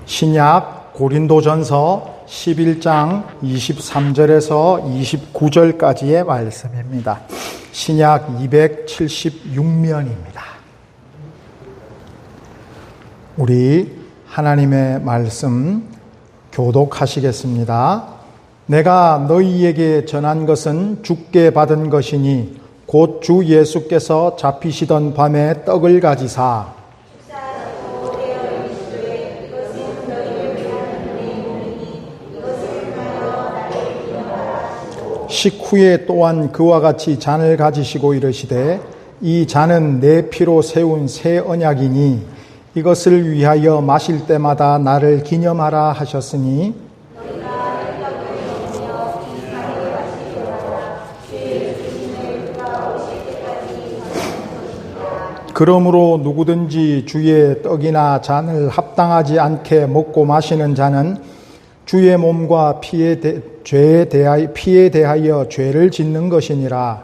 신약 고린도전서 11장 23절에서 29절까지의 말씀입니다. 신약 276면입니다. 우리 하나님의 말씀 교독하시겠습니다. 내가 너희에게 전한 것은 주께 받은 것이니 곧 주 예수께서 잡히시던 밤에 떡을 가지사 식후에 또한 그와 같이 잔을 가지시고 이르시되 이 잔은 내 피로 세운 새 언약이니 이것을 위하여 마실 때마다 나를 기념하라 하셨으니 그러므로 누구든지 주의 떡이나 잔을 합당하지 않게 먹고 마시는 자는 주의 몸과 피에 대하여 죄를 짓는 것이니라.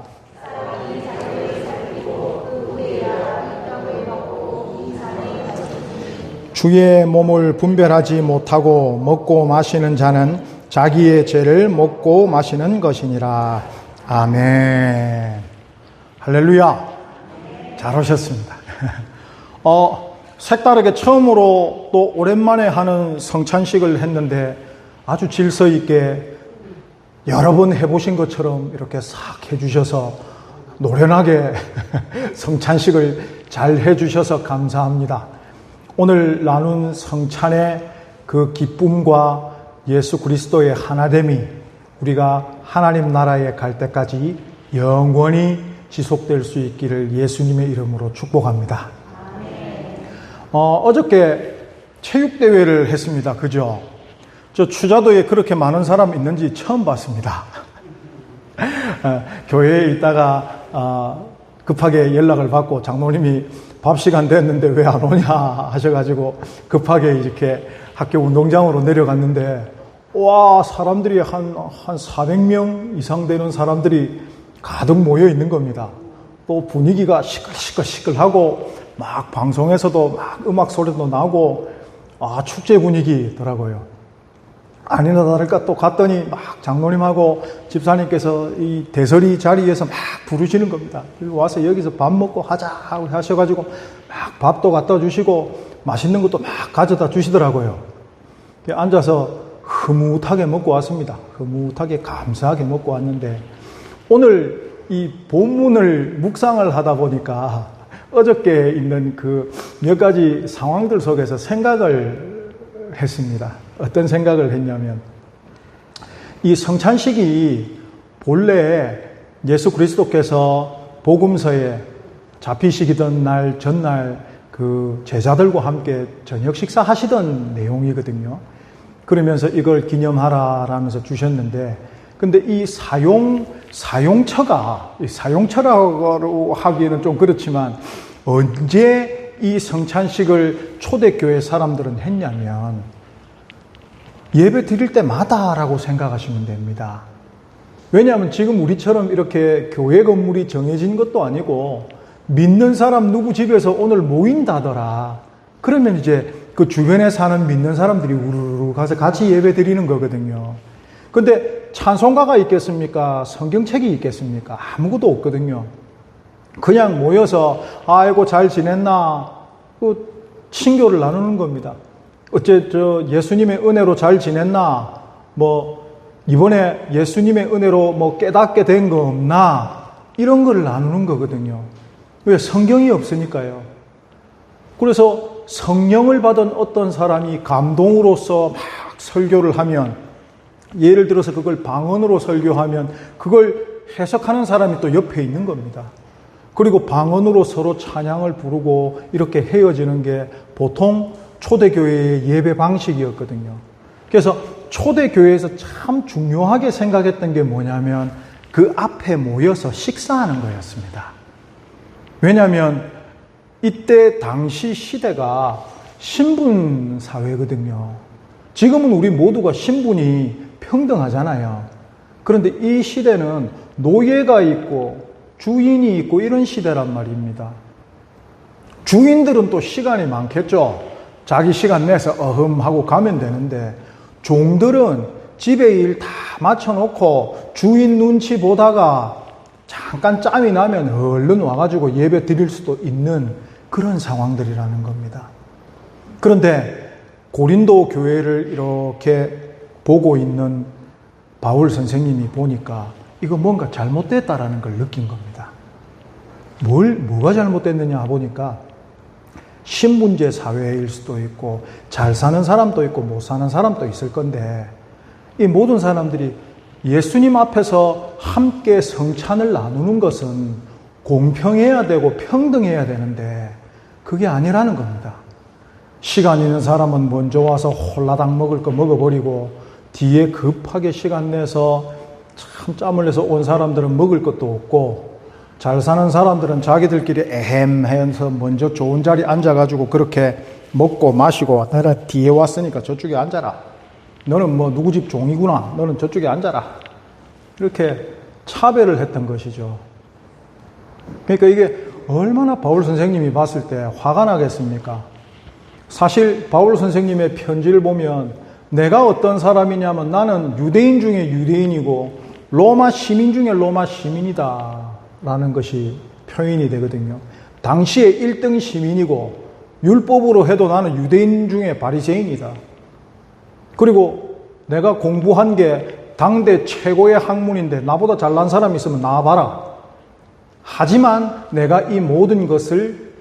주의 몸을 분별하지 못하고 먹고 마시는 자는 자기의 죄를 먹고 마시는 것이니라. 아멘. 할렐루야. 잘 오셨습니다. 색다르게 처음으로 또 오랜만에 하는 성찬식을 했는데 아주 질서 있게 여러 번 해보신 것처럼 이렇게 싹 해주셔서 노련하게 성찬식을 잘 해주셔서 감사합니다. 오늘 나눈 성찬의 그 기쁨과 예수 그리스도의 하나됨이 우리가 하나님 나라에 갈 때까지 영원히 지속될 수 있기를 예수님의 이름으로 축복합니다. 어저께 체육대회를 했습니다. 그죠? 저 추자도에 그렇게 많은 사람 있는지 처음 봤습니다. 교회에 있다가 급하게 연락을 받고 장로님이 밥 시간 됐는데 왜 안 오냐 하셔가지고 급하게 이렇게 학교 운동장으로 내려갔는데 와, 사람들이 한 400명 이상 되는 사람들이 가득 모여 있는 겁니다. 또 분위기가 시끌시끌하고 막 방송에서도 막 음악 소리도 나고 축제 분위기더라고요. 아니나 다를까 또 갔더니 막 장로님하고 집사님께서 이 대서리 자리에서 막 부르시는 겁니다. 와서 여기서 밥 먹고 하자 하셔가지고 막 밥도 갖다 주시고 맛있는 것도 막 가져다 주시더라고요. 앉아서 흐뭇하게 먹고 왔습니다. 흐뭇하게 감사하게 먹고 왔는데 오늘 이 본문을 묵상을 하다 보니까 어저께 있는 그 몇 가지 상황들 속에서 생각을 했습니다. 어떤 생각을 했냐면 이 성찬식이 본래 예수 그리스도께서 복음서에 잡히시던 날 전날 그 제자들과 함께 저녁 식사하시던 내용이거든요. 그러면서 이걸 기념하라라면서 주셨는데 근데 이 사용처라고 하기에는 좀 그렇지만 언제 이 성찬식을 초대교회 사람들은 했냐면 예배 드릴 때마다라고 생각하시면 됩니다. 왜냐하면 지금 우리처럼 이렇게 교회 건물이 정해진 것도 아니고 믿는 사람 누구 집에서 오늘 모인다더라. 그러면 이제 그 주변에 사는 믿는 사람들이 우르르 가서 같이 예배 드리는 거거든요. 근데 찬송가가 있겠습니까? 성경책이 있겠습니까? 아무것도 없거든요. 그냥 모여서 아이고 잘 지냈나? 그 친교를 나누는 겁니다. 예수님의 은혜로 잘 지냈나? 이번에 예수님의 은혜로 깨닫게 된 거 없나? 이런 걸 나누는 거거든요. 왜? 성경이 없으니까요. 그래서 성령을 받은 어떤 사람이 감동으로서 막 설교를 하면, 예를 들어서 그걸 방언으로 설교하면 그걸 해석하는 사람이 또 옆에 있는 겁니다. 그리고 방언으로 서로 찬양을 부르고 이렇게 헤어지는 게 보통 초대교회의 예배 방식이었거든요. 그래서 초대교회에서 참 중요하게 생각했던 게 뭐냐면 그 앞에 모여서 식사하는 거였습니다. 왜냐하면 이때 당시 시대가 신분 사회거든요. 지금은 우리 모두가 신분이 평등하잖아요. 그런데 이 시대는 노예가 있고 주인이 있고 이런 시대란 말입니다. 주인들은 또 시간이 많겠죠. 자기 시간 내서 어흠하고 가면 되는데, 종들은 집에 일 다 마쳐놓고 주인 눈치 보다가 잠깐 짬이 나면 얼른 와가지고 예배 드릴 수도 있는 그런 상황들이라는 겁니다. 그런데 고린도 교회를 이렇게 보고 있는 바울 선생님이 보니까 이거 뭔가 잘못됐다라는 걸 느낀 겁니다. 뭐가 잘못됐느냐 보니까 신분제 사회일 수도 있고 잘 사는 사람도 있고 못 사는 사람도 있을 건데, 이 모든 사람들이 예수님 앞에서 함께 성찬을 나누는 것은 공평해야 되고 평등해야 되는데 그게 아니라는 겁니다. 시간 있는 사람은 먼저 와서 홀라당 먹을 거 먹어버리고 뒤에 급하게 시간 내서 참 짬을 내서 온 사람들은 먹을 것도 없고, 잘 사는 사람들은 자기들끼리 에헴해서 먼저 좋은 자리에 앉아가지고 그렇게 먹고 마시고, 내가 뒤에 왔으니까 저쪽에 앉아라. 너는 뭐 누구 집 종이구나. 너는 저쪽에 앉아라. 이렇게 차별을 했던 것이죠. 그러니까 이게 얼마나 바울 선생님이 봤을 때 화가 나겠습니까? 사실 바울 선생님의 편지를 보면 내가 어떤 사람이냐면 나는 유대인 중에 유대인이고 로마 시민 중에 로마 시민이다 라는 것이 표현이 되거든요. 당시에 1등 시민이고 율법으로 해도 나는 유대인 중에 바리새인이다. 그리고 내가 공부한 게 당대 최고의 학문인데 나보다 잘난 사람이 있으면 나와봐라. 하지만 내가 이 모든 것을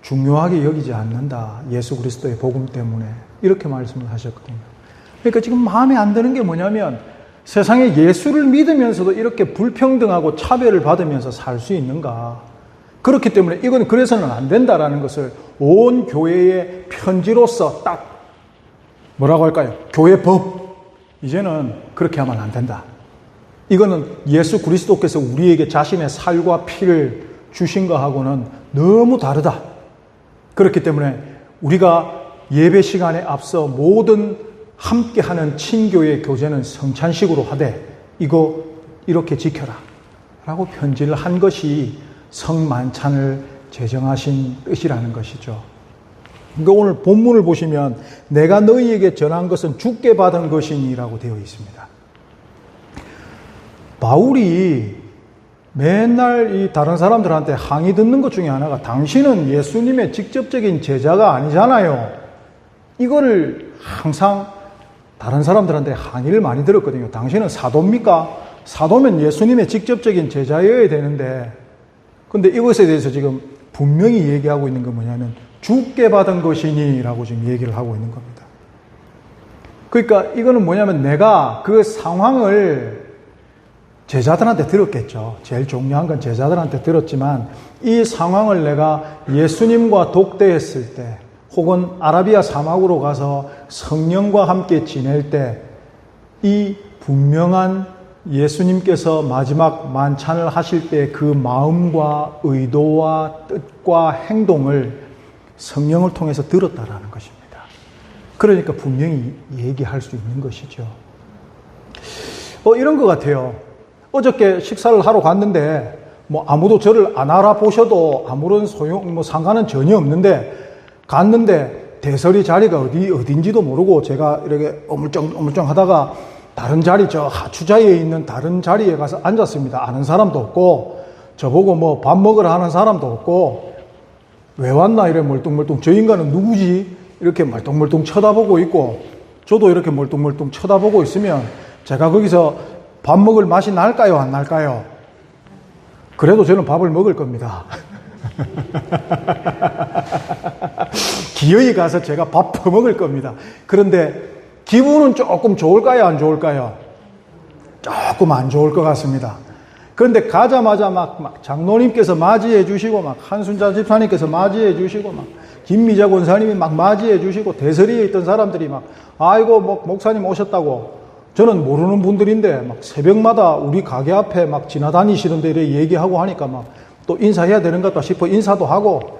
중요하게 여기지 않는다. 예수 그리스도의 복음 때문에. 이렇게 말씀을 하셨거든요. 그러니까 지금 마음에 안 드는 게 뭐냐면 세상에 예수를 믿으면서도 이렇게 불평등하고 차별을 받으면서 살 수 있는가. 그렇기 때문에 이건 그래서는 안 된다라는 것을 온 교회의 편지로서 딱 뭐라고 할까요? 교회 법. 이제는 그렇게 하면 안 된다. 이거는 예수 그리스도께서 우리에게 자신의 살과 피를 주신 것하고는 너무 다르다. 그렇기 때문에 우리가 예배 시간에 앞서 모든 함께하는 친교의 교제는 성찬식으로 하되 이거 이렇게 지켜라 라고 편지를 한 것이 성만찬을 제정하신 뜻이라는 것이죠. 그러니까 오늘 본문을 보시면 내가 너희에게 전한 것은 주께 받은 것이니라고 되어 있습니다. 바울이 맨날 이 다른 사람들한테 항의 듣는 것 중에 하나가 당신은 예수님의 직접적인 제자가 아니잖아요. 이거를 항상 다른 사람들한테 항의를 많이 들었거든요. 당신은 사도입니까? 사도면 예수님의 직접적인 제자여야 되는데, 근데 이것에 대해서 지금 분명히 얘기하고 있는 건 뭐냐면 주께 받은 것이니 라고 지금 얘기를 하고 있는 겁니다. 그러니까 이거는 뭐냐면 내가 그 상황을 제자들한테 들었겠죠. 제일 중요한 건 제자들한테 들었지만 이 상황을 내가 예수님과 독대했을 때 혹은 아라비아 사막으로 가서 성령과 함께 지낼 때 이 분명한 예수님께서 마지막 만찬을 하실 때 그 마음과 의도와 뜻과 행동을 성령을 통해서 들었다라는 것입니다. 그러니까 분명히 얘기할 수 있는 것이죠. 이런 것 같아요. 어저께 식사를 하러 갔는데 뭐 아무도 저를 안 알아보셔도 아무런 상관은 전혀 없는데 갔는데 대설이 자리가 어딘지도 모르고 제가 이렇게 어물쩡 하다가 다른 자리 저 하추자에 있는 다른 자리에 가서 앉았습니다. 아는 사람도 없고 저보고 뭐 밥 먹으러 하는 사람도 없고 왜 왔나 이래 멀뚱멀뚱 저 인간은 누구지? 이렇게 멀뚱멀뚱 쳐다보고 있고 저도 이렇게 멀뚱멀뚱 쳐다보고 있으면 제가 거기서 밥 먹을 맛이 날까요? 안 날까요? 그래도 저는 밥을 먹을 겁니다. 기어이 가서 제가 밥 퍼먹을 겁니다. 그런데 기분은 조금 좋을까요? 안 좋을까요? 조금 안 좋을 것 같습니다. 그런데 가자마자 막 장로님께서 맞이해 주시고 막 한순자 집사님께서 맞이해 주시고 막 김미자 권사님이 막 맞이해 주시고 대설이에 있던 사람들이 막 아이고 뭐 목사님 오셨다고 저는 모르는 분들인데 막 새벽마다 우리 가게 앞에 막 지나다니시는데 이렇게 얘기하고 하니까 막 또 인사해야 되는 것 같다 싶어 인사도 하고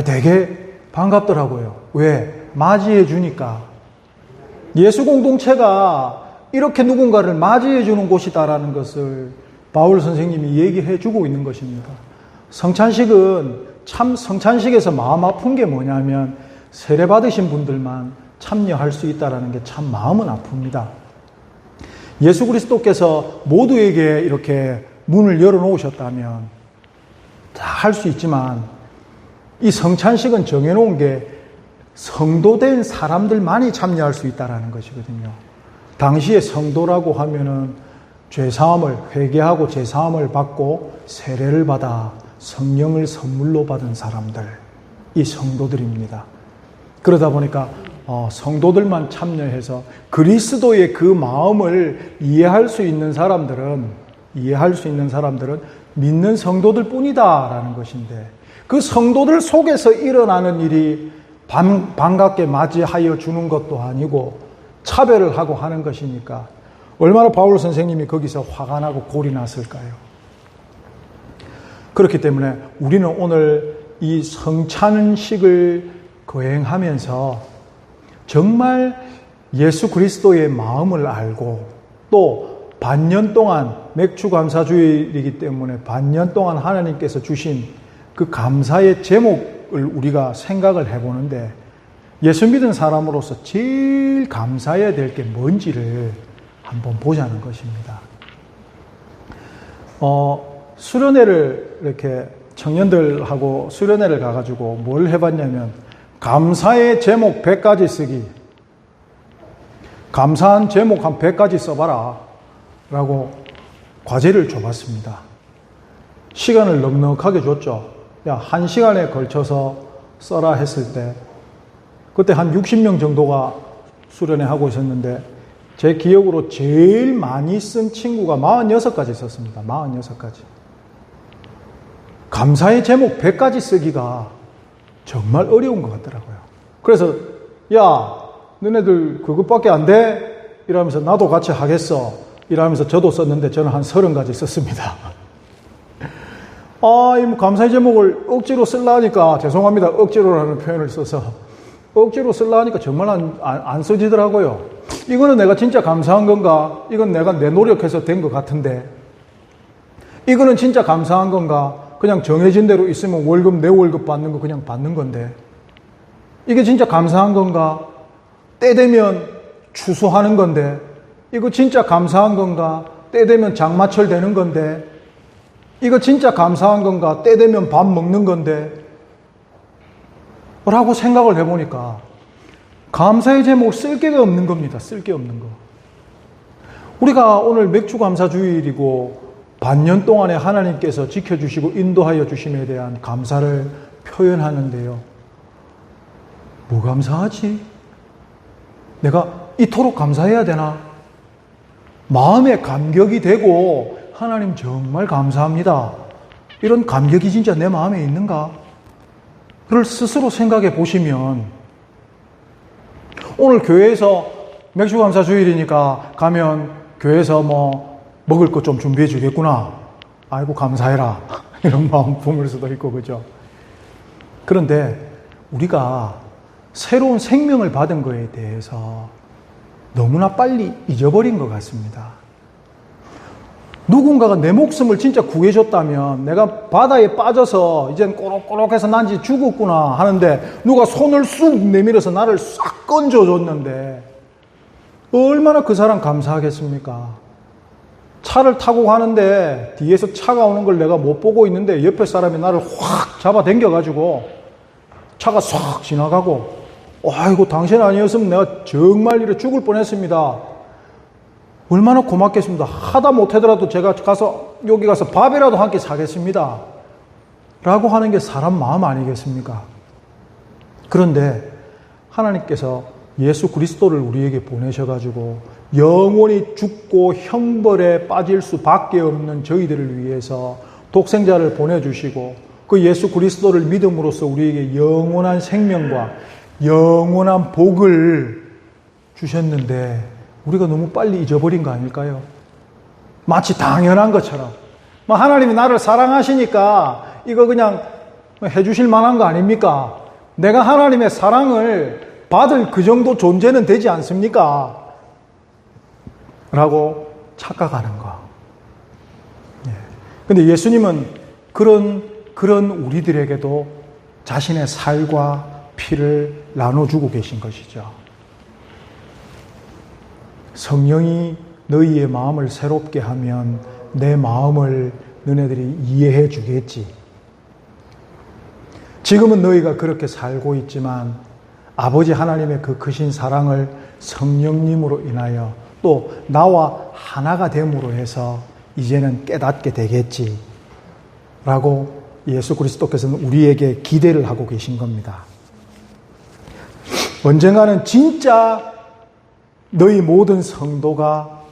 되게 반갑더라고요. 왜? 맞이해 주니까. 예수 공동체가 이렇게 누군가를 맞이해 주는 곳이다라는 것을 바울 선생님이 얘기해 주고 있는 것입니다. 성찬식은 참 성찬식에서 마음 아픈 게 뭐냐면 세례 받으신 분들만 참여할 수 있다는 게 참 마음은 아픕니다. 예수 그리스도께서 모두에게 이렇게 문을 열어놓으셨다면 다 할 수 있지만 이 성찬식은 정해놓은 게 성도된 사람들만이 참여할 수 있다는 것이거든요. 당시에 성도라고 하면은 죄사함을 회개하고 죄사함을 받고 세례를 받아 성령을 선물로 받은 사람들, 이 성도들입니다. 그러다 보니까 성도들만 참여해서 그리스도의 그 마음을 이해할 수 있는 사람들은 믿는 성도들 뿐이다라는 것인데, 그 성도들 속에서 일어나는 일이 반갑게 맞이하여 주는 것도 아니고 차별을 하고 하는 것이니까 얼마나 바울 선생님이 거기서 화가 나고 골이 났을까요? 그렇기 때문에 우리는 오늘 이 성찬식을 거행하면서 정말 예수 그리스도의 마음을 알고, 또 반년 동안 맥주감사주일이기 때문에 반년 동안 하나님께서 주신 그 감사의 제목을 우리가 생각을 해보는데, 예수 믿은 사람으로서 제일 감사해야 될 게 뭔지를 한번 보자는 것입니다. 수련회를 이렇게 청년들하고 수련회를 가가지고 뭘 해봤냐면, 감사의 제목 100가지 쓰기, 감사한 제목 한 100가지 써봐라 라고 과제를 줘봤습니다. 시간을 넉넉하게 줬죠. 야, 1시간에 걸쳐서 써라 했을 때 그때 한 60명 정도가 수련회 하고 있었는데, 제 기억으로 제일 많이 쓴 친구가 46가지 썼습니다. 46가지. 감사의 제목 100가지 쓰기가 정말 어려운 것 같더라고요. 그래서 야, 너네들 그것밖에 안 돼? 이러면서 나도 같이 하겠어. 이러면서 저도 썼는데 저는 한 30가지 썼습니다. 이 감사의 제목을 억지로 쓰려니까, 죄송합니다, 억지로라는 표현을 써서 억지로 쓰려니까 정말 안 써지더라고요. 이거는 내가 진짜 감사한 건가? 이건 내가 내 노력해서 된 것 같은데, 이거는 진짜 감사한 건가? 그냥 정해진 대로 있으면 내 월급 받는 거 그냥 받는 건데, 이게 진짜 감사한 건가? 때 되면 추수하는 건데, 이거 진짜 감사한 건가? 때 되면 장마철 되는 건데, 이거 진짜 감사한 건가? 때 되면 밥 먹는 건데, 라고 생각을 해보니까 감사의 제목을 쓸 게가 없는 겁니다. 쓸 게 없는 거. 우리가 오늘 맥주감사주일이고 반년 동안에 하나님께서 지켜주시고 인도하여 주심에 대한 감사를 표현하는데요. 뭐 감사하지? 내가 이토록 감사해야 되나? 마음에 감격이 되고, 하나님 정말 감사합니다, 이런 감격이 진짜 내 마음에 있는가? 를 스스로 생각해 보시면, 오늘 교회에서 맥주감사주일이니까 가면 교회에서 먹을 것 좀 준비해 주겠구나, 아이고 감사해라, 이런 마음 품을 수도 있고, 그죠? 그런데 우리가 새로운 생명을 받은 거에 대해서 너무나 빨리 잊어버린 것 같습니다. 누군가가 내 목숨을 진짜 구해줬다면, 내가 바다에 빠져서 이젠 꼬록꼬록해서 난 이제 죽었구나 하는데 누가 손을 쑥 내밀어서 나를 싹 건져줬는데 얼마나 그 사람 감사하겠습니까? 차를 타고 가는데 뒤에서 차가 오는 걸 내가 못 보고 있는데 옆에 사람이 나를 확 잡아 당겨가지고 차가 싹 지나가고, 아이고 당신 아니었으면 내가 정말 이래 죽을 뻔했습니다, 얼마나 고맙겠습니다, 하다 못하더라도 제가 여기 가서 밥이라도 한 끼 사겠습니다 라고 하는 게 사람 마음 아니겠습니까? 그런데 하나님께서 예수 그리스도를 우리에게 보내셔가지고 영원히 죽고 형벌에 빠질 수밖에 없는 저희들을 위해서 독생자를 보내주시고, 그 예수 그리스도를 믿음으로써 우리에게 영원한 생명과 영원한 복을 주셨는데 우리가 너무 빨리 잊어버린 거 아닐까요? 마치 당연한 것처럼. 하나님이 나를 사랑하시니까 이거 그냥 해주실 만한 거 아닙니까? 내가 하나님의 사랑을 받을 그 정도 존재는 되지 않습니까? 라고 착각하는 거. 근데 예수님은 그런 우리들에게도 자신의 살과 피를 나눠주고 계신 것이죠. 성령이 너희의 마음을 새롭게 하면 내 마음을 너네들이 이해해 주겠지. 지금은 너희가 그렇게 살고 있지만 아버지 하나님의 그 크신 사랑을 성령님으로 인하여 또 나와 하나가 됨으로 해서 이제는 깨닫게 되겠지. 라고 예수 그리스도께서는 우리에게 기대를 하고 계신 겁니다. 언젠가는 진짜 너희 모든 성도가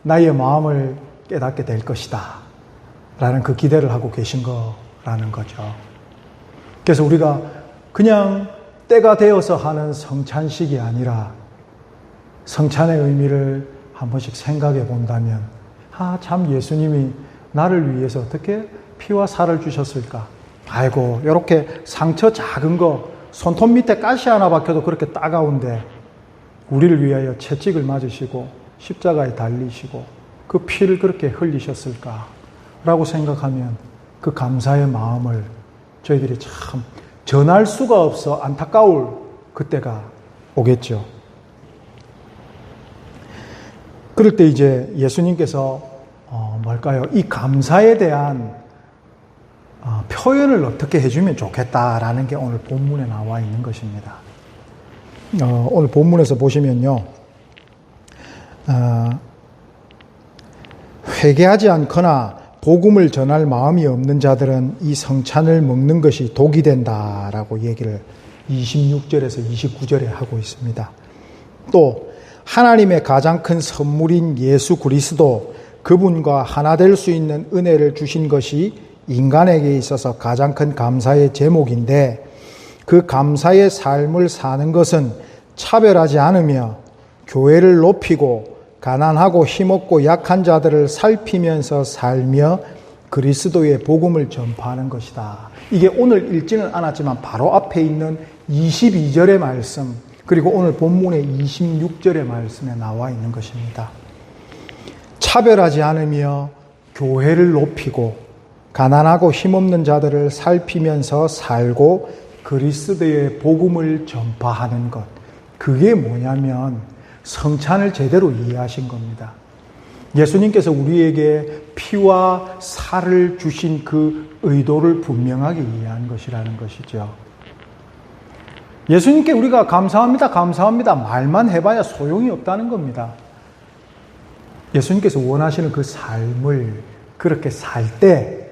나의 마음을 깨닫게 될 것이다. 라는 그 기대를 하고 계신 거라는 거죠. 그래서 우리가 그냥 때가 되어서 하는 성찬식이 아니라 성찬의 의미를 한 번씩 생각해 본다면 참 예수님이 나를 위해서 어떻게 피와 살을 주셨을까? 아이고 이렇게 상처 작은 거 손톱 밑에 가시 하나 박혀도 그렇게 따가운데 우리를 위하여 채찍을 맞으시고 십자가에 달리시고 그 피를 그렇게 흘리셨을까? 라고 생각하면 그 감사의 마음을 저희들이 참 전할 수가 없어 안타까울 그때가 오겠죠. 그럴 때 이제 예수님께서 뭘까요? 이 감사에 대한 표현을 어떻게 해주면 좋겠다라는 게 오늘 본문에 나와 있는 것입니다. 오늘 본문에서 보시면요. 회개하지 않거나 복음을 전할 마음이 없는 자들은 이 성찬을 먹는 것이 독이 된다라고 얘기를 26절에서 29절에 하고 있습니다. 또 하나님의 가장 큰 선물인 예수 그리스도 그분과 하나 될 수 있는 은혜를 주신 것이 인간에게 있어서 가장 큰 감사의 제목인데 그 감사의 삶을 사는 것은 차별하지 않으며 교회를 높이고 가난하고 힘없고 약한 자들을 살피면서 살며 그리스도의 복음을 전파하는 것이다. 이게 오늘 읽지는 않았지만 바로 앞에 있는 22절의 말씀 그리고 오늘 본문의 26절의 말씀에 나와 있는 것입니다. 차별하지 않으며 교회를 높이고 가난하고 힘없는 자들을 살피면서 살고 그리스도의 복음을 전파하는 것. 그게 뭐냐면 성찬을 제대로 이해하신 겁니다. 예수님께서 우리에게 피와 살을 주신 그 의도를 분명하게 이해한 것이라는 것이죠. 예수님께 우리가 감사합니다, 감사합니다 말만 해봐야 소용이 없다는 겁니다. 예수님께서 원하시는 그 삶을 그렇게 살 때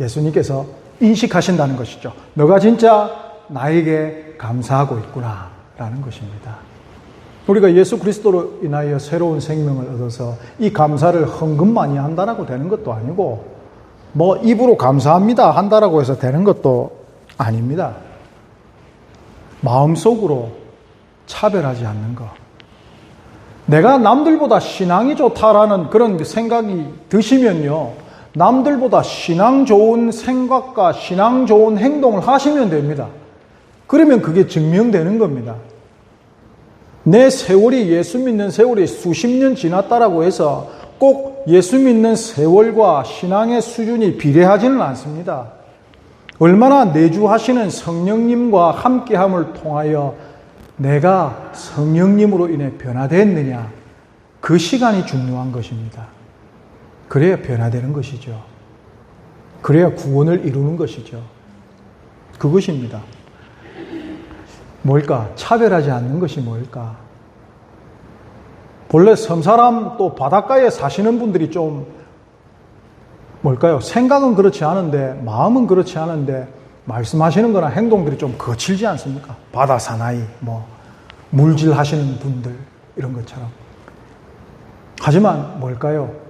예수님께서 인식하신다는 것이죠. 너가 진짜 나에게 감사하고 있구나 라는 것입니다. 우리가 예수 그리스도로 인하여 새로운 생명을 얻어서 이 감사를 헌금만이 한다라고 되는 것도 아니고 뭐 입으로 감사합니다 한다라고 해서 되는 것도 아닙니다. 마음속으로 차별하지 않는 것. 내가 남들보다 신앙이 좋다라는 그런 생각이 드시면요. 남들보다 신앙 좋은 생각과 신앙 좋은 행동을 하시면 됩니다. 그러면 그게 증명되는 겁니다. 내 세월이 예수 믿는 세월이 수십 년 지났다라고 해서 꼭 예수 믿는 세월과 신앙의 수준이 비례하지는 않습니다. 얼마나 내주하시는 성령님과 함께함을 통하여 내가 성령님으로 인해 변화됐느냐 그 시간이 중요한 것입니다. 그래야 변화되는 것이죠. 그래야 구원을 이루는 것이죠. 그것입니다. 뭘까? 차별하지 않는 것이 뭘까? 본래 섬사람 또 바닷가에 사시는 분들이 좀 뭘까요? 생각은 그렇지 않은데 마음은 그렇지 않은데 말씀하시는 거나 행동들이 좀 거칠지 않습니까? 바다 사나이, 물질 하시는 분들 이런 것처럼. 하지만 뭘까요?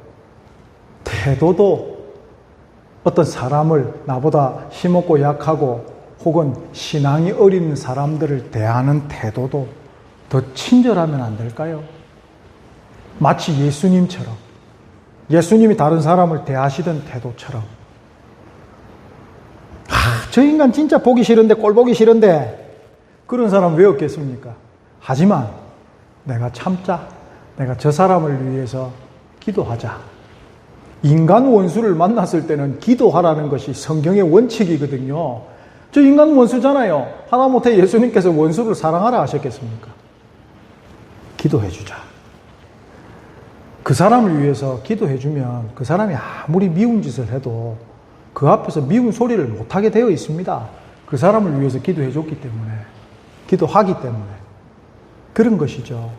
태도도 어떤 사람을 나보다 힘없고 약하고 혹은 신앙이 어린 사람들을 대하는 태도도 더 친절하면 안 될까요? 마치 예수님처럼 예수님이 다른 사람을 대하시던 태도처럼 저 인간 진짜 보기 싫은데 꼴 보기 싫은데 그런 사람 왜 없겠습니까? 하지만 내가 참자. 내가 저 사람을 위해서 기도하자. 인간 원수를 만났을 때는 기도하라는 것이 성경의 원칙이거든요. 저 인간 원수잖아요. 하다못해 예수님께서 원수를 사랑하라 하셨겠습니까? 기도해주자. 그 사람을 위해서 기도해주면 그 사람이 아무리 미운 짓을 해도 그 앞에서 미운 소리를 못하게 되어 있습니다. 그 사람을 위해서 기도해줬기 때문에, 기도하기 때문에. 그런 것이죠.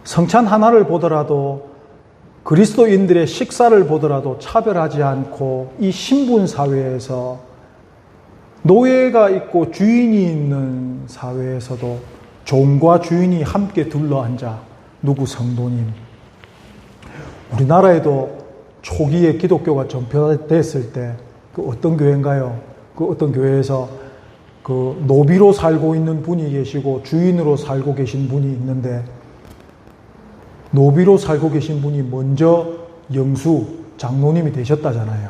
성찬 하나를 보더라도, 그리스도인들의 식사를 보더라도 차별하지 않고 이 신분 사회에서, 노예가 있고 주인이 있는 사회에서도 종과 주인이 함께 둘러앉아, 누구 성도님. 우리나라에도 초기에 기독교가 전파됐을 때 그 어떤 교회인가요? 그 어떤 교회에서 그 노비로 살고 있는 분이 계시고 주인으로 살고 계신 분이 있는데, 노비로 살고 계신 분이 먼저 영수 장로님이 되셨다잖아요.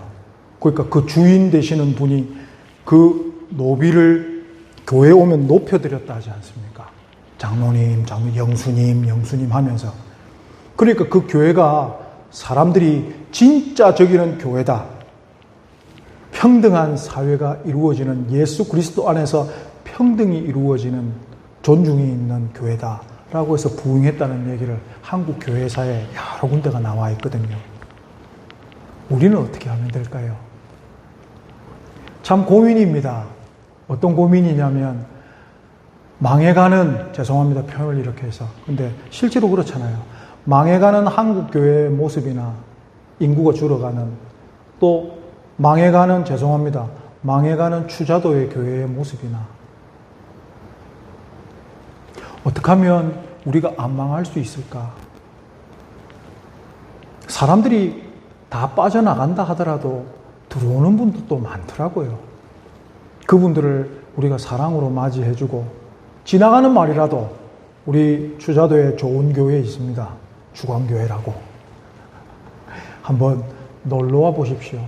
그러니까 그 주인 되시는 분이 그 노비를 교회에 오면 높여드렸다 하지 않습니까? 장로님, 영수님 하면서. 그러니까 그 교회가 사람들이 진짜 저기는 교회다. 평등한 사회가 이루어지는, 예수 그리스도 안에서 평등이 이루어지는, 존중이 있는 교회다라고 해서 부흥했다는 얘기를 한국 교회사에 여러 군데가 나와 있거든요. 우리는 어떻게 하면 될까요? 참 고민입니다. 어떤 고민이냐면, 망해가는, 죄송합니다, 표현을 이렇게 해서. 근데 실제로 그렇잖아요. 망해가는 한국 교회의 모습이나 인구가 줄어가는, 또 망해가는, 죄송합니다, 망해가는 추자도의 교회의 모습이나, 어떻게 하면 우리가 안 망할 수 있을까? 사람들이 다 빠져나간다 하더라도 들어오는 분들도 많더라고요. 그분들을 우리가 사랑으로 맞이해주고, 지나가는 말이라도 우리 추자도에 좋은 교회 있습니다. 주광교회라고. 한번 놀러와 보십시오.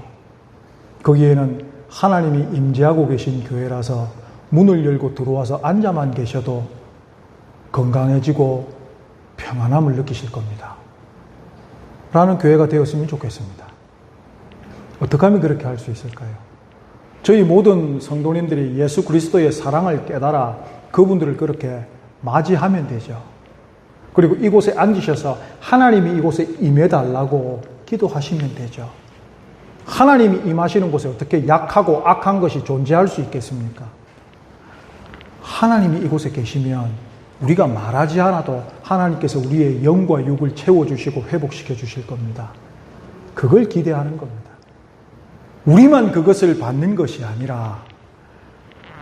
거기에는 하나님이 임재하고 계신 교회라서 문을 열고 들어와서 앉아만 계셔도 건강해지고 평안함을 느끼실 겁니다. 라는 교회가 되었으면 좋겠습니다. 어떻게 하면 그렇게 할 수 있을까요? 저희 모든 성도님들이 예수 그리스도의 사랑을 깨달아 그분들을 그렇게 맞이하면 되죠. 그리고 이곳에 앉으셔서 하나님이 이곳에 임해달라고 기도하시면 되죠. 하나님이 임하시는 곳에 어떻게 약하고 악한 것이 존재할 수 있겠습니까? 하나님이 이곳에 계시면 우리가 말하지 않아도 하나님께서 우리의 영과 육을 채워주시고 회복시켜 주실 겁니다. 그걸 기대하는 겁니다. 우리만 그것을 받는 것이 아니라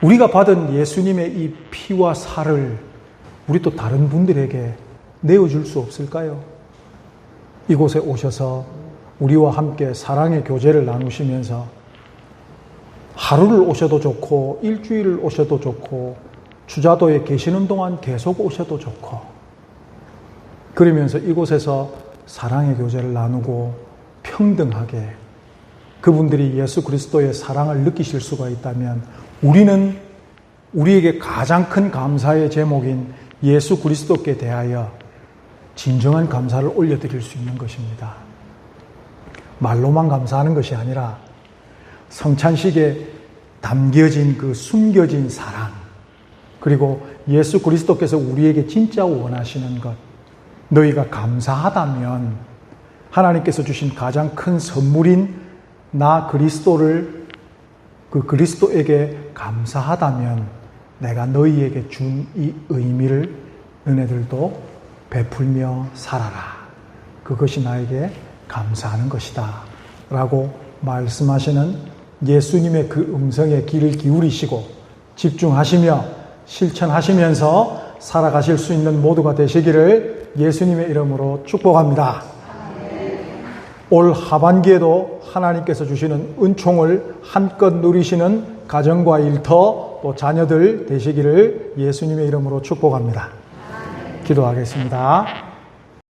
우리가 받은 예수님의 이 피와 살을 우리 또 다른 분들에게 내어줄 수 없을까요? 이곳에 오셔서 우리와 함께 사랑의 교제를 나누시면서 하루를 오셔도 좋고 일주일을 오셔도 좋고 추자도에 계시는 동안 계속 오셔도 좋고, 그러면서 이곳에서 사랑의 교제를 나누고 평등하게 그분들이 예수 그리스도의 사랑을 느끼실 수가 있다면 우리는 우리에게 가장 큰 감사의 제목인 예수 그리스도께 대하여 진정한 감사를 올려드릴 수 있는 것입니다. 말로만 감사하는 것이 아니라 성찬식에 담겨진 그 숨겨진 사랑, 그리고 예수 그리스도께서 우리에게 진짜 원하시는 것, 너희가 감사하다면 하나님께서 주신 가장 큰 선물인 나 그리스도를, 그 그리스도에게 감사하다면 내가 너희에게 준 이 의미를 너네들도 베풀며 살아라. 그것이 나에게 감사하는 것이다. 라고 말씀하시는 예수님의 그 음성에 귀를 기울이시고 집중하시며 실천하시면서 살아가실 수 있는 모두가 되시기를 예수님의 이름으로 축복합니다. 올 하반기에도 하나님께서 주시는 은총을 한껏 누리시는 가정과 일터 또 자녀들 되시기를 예수님의 이름으로 축복합니다. 기도하겠습니다.